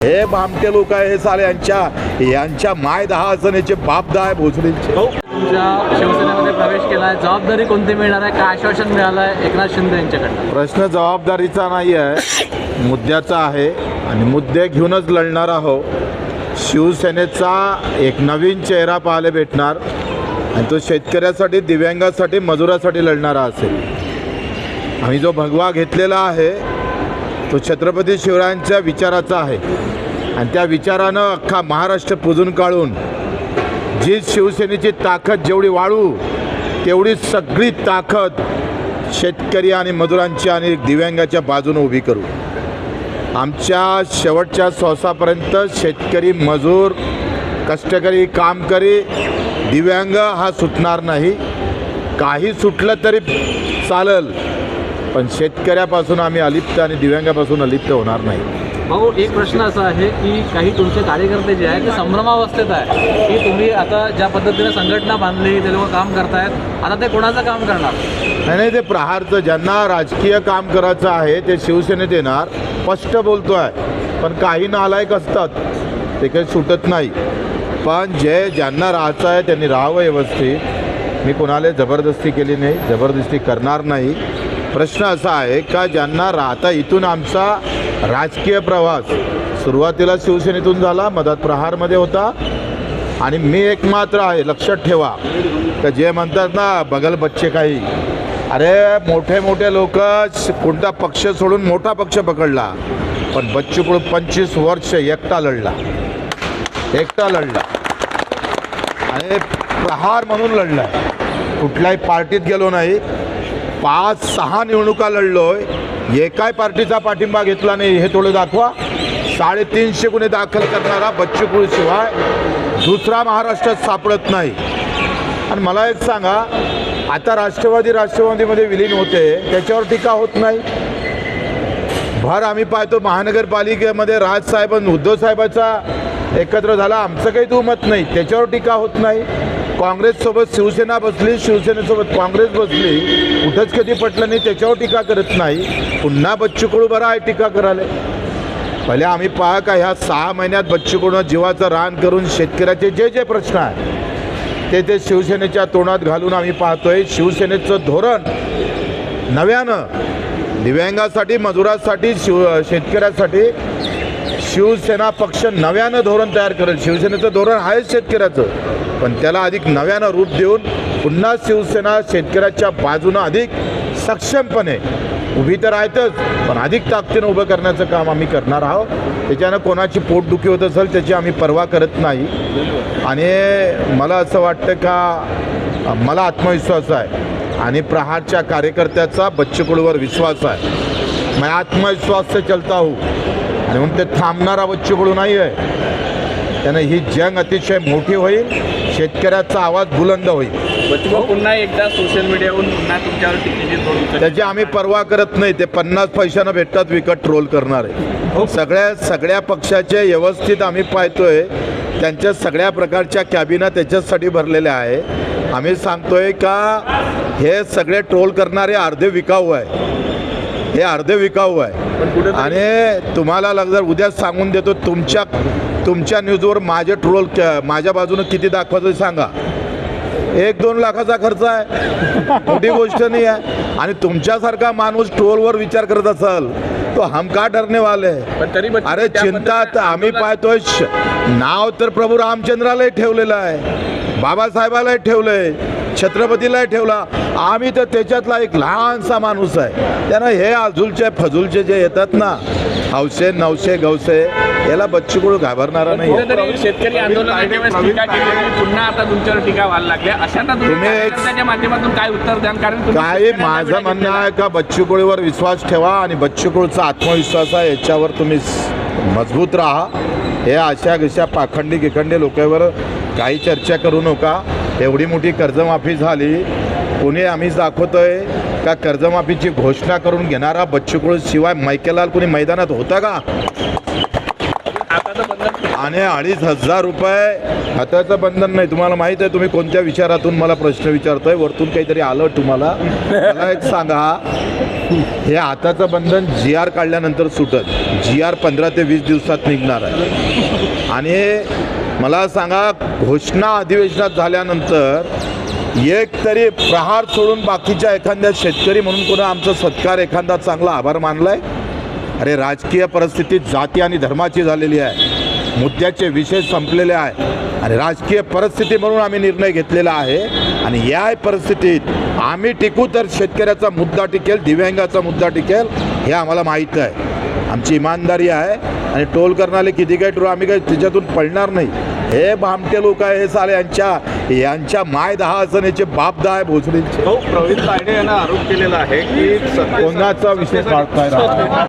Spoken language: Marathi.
हे भामटे लोक आहे, हे साले यांच्या माय 10 जणांचे बाप 10 भोसडीचे. तुमच्या शिवसेनेमध्ये प्रवेश केलाय, जबाबदारी कोणती मिळणार आहे, काय आश्वासन मिळालं आहे एकनाथ शिंदे यांच्याकडनं? प्रश्न जबाबदारीचा नाही आहे, मुद्द्याचा आहे आणि मुद्दे घेऊनच लढणार आहोत. शिवसेनेचा एक नवीन चेहरा पाहायला भेटणार आणि तो शेतकऱ्यासाठी, दिव्यांगासाठी, मजुरासाठी लढणारा असेल. आम्ही जो भगवा घेतलेला आहे तो छत्रपती शिवरायांच्या विचाराचा आहे आणि त्या विचारानं अख्खा महाराष्ट्र पुजून काढून जी शिवसेनेची ताकद जेवढी वाढू तेवढी सगळी ताकद शेतकरी आणि मजुरांची आणि दिव्यांगाच्या बाजूने उभी करू. आमच्या शेवटच्या श्वासापर्यंत शेतकरी, मजूर, कष्टकरी, कामकरी, दिव्यांग हा सुटणार नाही. काही सुटलं तरी चालेल, पण शेतकऱ्यापासून आम्ही अलिप्त आणि दिव्यांगापासून अलिप्त होणार नाही. भाऊ, एक प्रश्न असा आहे की काही तुमचे कार्यकर्ते जे आहेत ते संभ्रमावस्थेत आहे की तुम्ही आता ज्या पद्धतीने संघटना बांधली, ते लोक काम करतायत, आता ते कोणाचं काम करणार? नाही, ते प्रहारचं, ज्यांना राजकीय काम करायचं आहे ते शिवसेनेत येणार, स्पष्ट बोलतो आहे. पण काही नालायक असतात, ते काही सुटत नाही. पण ज्यांना राहायचं आहे त्यांनी राहावं व्यवस्थित. मी कोणाला जबरदस्ती केली नाही, जबरदस्ती करणार नाही. प्रश्न असा आहे का ज्यांना राहता, इथून आमचा राजकीय प्रवास सुरुवातीला शिवसेनेतून झाला, मधात प्रहारमध्ये होता आणि मी एकमात्र आहे. लक्षात ठेवा का जे म्हणतात ना बगल बच्चे काही, अरे मोठे मोठे लोक कोणता पक्ष सोडून मोठा पक्ष पकडला, पण बच्चू कडू 25 वर्ष एकटा लढला आणि प्रहार म्हणून लढला. कुठल्याही पार्टीत गेलो नाही. 5-6 निवडणुका लढलोय, एकाही पार्टीचा पाठिंबा घेतला नाही. हे थोडं दाखवा. 350 गुन्हे दाखल करणारा बच्चू कडू शिवाय दुसरा महाराष्ट्रात सापडत नाही. आणि मला एक सांगा, आता राष्ट्रवादीमध्ये विलीन होते, त्याच्यावर टीका होत नाही. भर आम्ही पाहतो महानगरपालिकेमध्ये राजसाहेब आणि उद्धवसाहेबाचा एकत्र झाला, आमचं काही दुमत नाही, त्याच्यावर टीका होत नाही. काँग्रेससोबत शिवसेना बसली, शिवसेनेसोबत काँग्रेस बसली, कुठंच कधी पटलं नाही, त्याच्यावर टीका करत नाही. पुन्हा बच्चू कडू बरा आहे टीका करायला. पहिले आम्ही पहा का ह्या 6 महिन्यात बच्चू कडून जीवाचं रान करून शेतकऱ्याचे जे प्रश्न आहेत ते शिवसेनेच्या तोंडात घालून आम्ही पाहतोय. शिवसेनेचं धोरण नव्यानं दिव्यांगासाठी, मजुरासाठी, शेतकऱ्यासाठी शिवसेना पक्ष नव्यानं धोरण तयार करेल. शिवसेनेचं धोरण आहेच शेतकऱ्याचं, पण त्याला अधिक नव्यानं रूप देऊन पुन्हा शिवसेना शेतकऱ्याच्या बाजूनं अधिक सक्षमपणे उभी तर आहेतच, पण अधिक ताकदीनं उभं करण्याचं काम आम्ही करणार आहोत. त्याच्यानं कोणाची पोटदुखी होत असेल त्याची आम्ही पर्वा करत नाही. आणि मला असं वाटतं का मला आत्मविश्वास आहे आणि प्रहारच्या कार्यकर्त्याचा बच्चू कडूवर विश्वास आहे. मैं आत्मविश्वास से चलता हूँ आणि म्हणून ते थांबणारा बच्चू कडू नाही आहे. त्यानं ही जंग अतिशय मोठी होईल, शेतकऱ्याचा आवाज बुलंद होईल. पुन्हा एकदा सोशल मीडियावरून पुन्हा तुमच्यावर टीकेची त्याची आम्ही पर्वा करत नाही. ते 50 पैशानं भेटतात विकत ट्रोल करणारे. सगळ्या पक्षाचे व्यवस्थित आम्ही पाहतोय, त्यांच्या सगळ्या प्रकारच्या कॅबिना त्याच्यासाठी भरलेल्या आहे. आम्ही सांगतोय का हे सगळे ट्रोल करणारे अर्धे विकाऊ आहे, हे अर्धे विकाऊ आहे. आणि तुम्हाला जर उद्या सांगून देतो, तुमच्या न्यूजवर माझे ट्रोल माझ्या बाजूनं किती दाखवायचं सांगा. 1-2 लाखाचा खर्च आहे, मोठी गोष्ट नाही आहे. आणि तुमच्यासारखा माणूस ट्रोलवर विचार करत असाल तो हम का डरने वाले. अरे चिंता आम्ही पाहतोय, नाव तर प्रभू रामचंद्रालाही ठेवलेलं आहे, बाबासाहेबालाही ठेवलंय, छत्रपतीलाही ठेवला. आम्ही तर त्याच्यातला एक लहानसा माणूस आहे. त्यानं हे आजूलचे फजूलचे जे येतात ना, हौसे नवसे गवसे, याला बच्चू कडू घाबरणारा नाही. शेतकरी आंदोलन पुन्हा आता तुमच्यावर टीका व्हायला लागल्या, अशांना तुम्ही माध्यमातून काय उत्तर द्या? कारण काय माझं म्हणणं आहे का बच्चू कडूवर विश्वास ठेवा आणि बच्चू कडूचा आत्मविश्वास आहे याच्यावर तुम्ही मजबूत राहा. हे अशा पाखंडी गिखंडी लोकांवर काही चर्चा करू नका. एवढी मोठी कर्जमाफी झाली, कोणी आम्ही दाखवतोय का कर्जमाफीची घोषणा करून घेणारा बच्चू कडू शिवाय मैकेलाल कोणी मैदानात होता का? आणि 2,500 रुपये हाताचं बंधन नाही. तुम्हाला माहीत आहे तुम्ही कोणत्या विचारातून मला प्रश्न विचारतोय, वरतून काहीतरी आलं तुम्हाला. मला एक सांगा, हे हाताचं बंधन GR काढल्यानंतर सुटत. GR 15 ते 20 दिवसात निघणार आहे. आणि मला सांगा, घोषणा अधिवेशनात झाल्यानंतर एक तरी प्रहार सोडून बाकीच्या एखाद्या शेतकरी म्हणून कोणा आमचा सत्कार, एखादा चांगला आभार मानलाय? अरे राजकीय परिस्थिती जाती आणि धर्माची झालेली आहे. मुद्द्याचे विषय संपलेले आहे आणि राजकीय परिस्थिती म्हणून आम्ही निर्णय घेतलेला आहे. आणि या परिस्थितीत आम्ही टिकू तर शेतकऱ्याचा मुद्दा टिकेल, दिव्यांगाचा मुद्दा टिकेल, हे आम्हाला माहीत आहे. आमची इमानदारी आहे. आणि टोल करणारे किती काही टोल, आम्ही काही त्याच्यातून पडणार नाही. हे भामटे लोक आहे, हे साले यांच्या माय 10 असण्याचे बाप 10 आहे भोसडीचे. प्रवीण तायडे यांना आरोप केलेला आहे की कोणाचा विषय काढताय?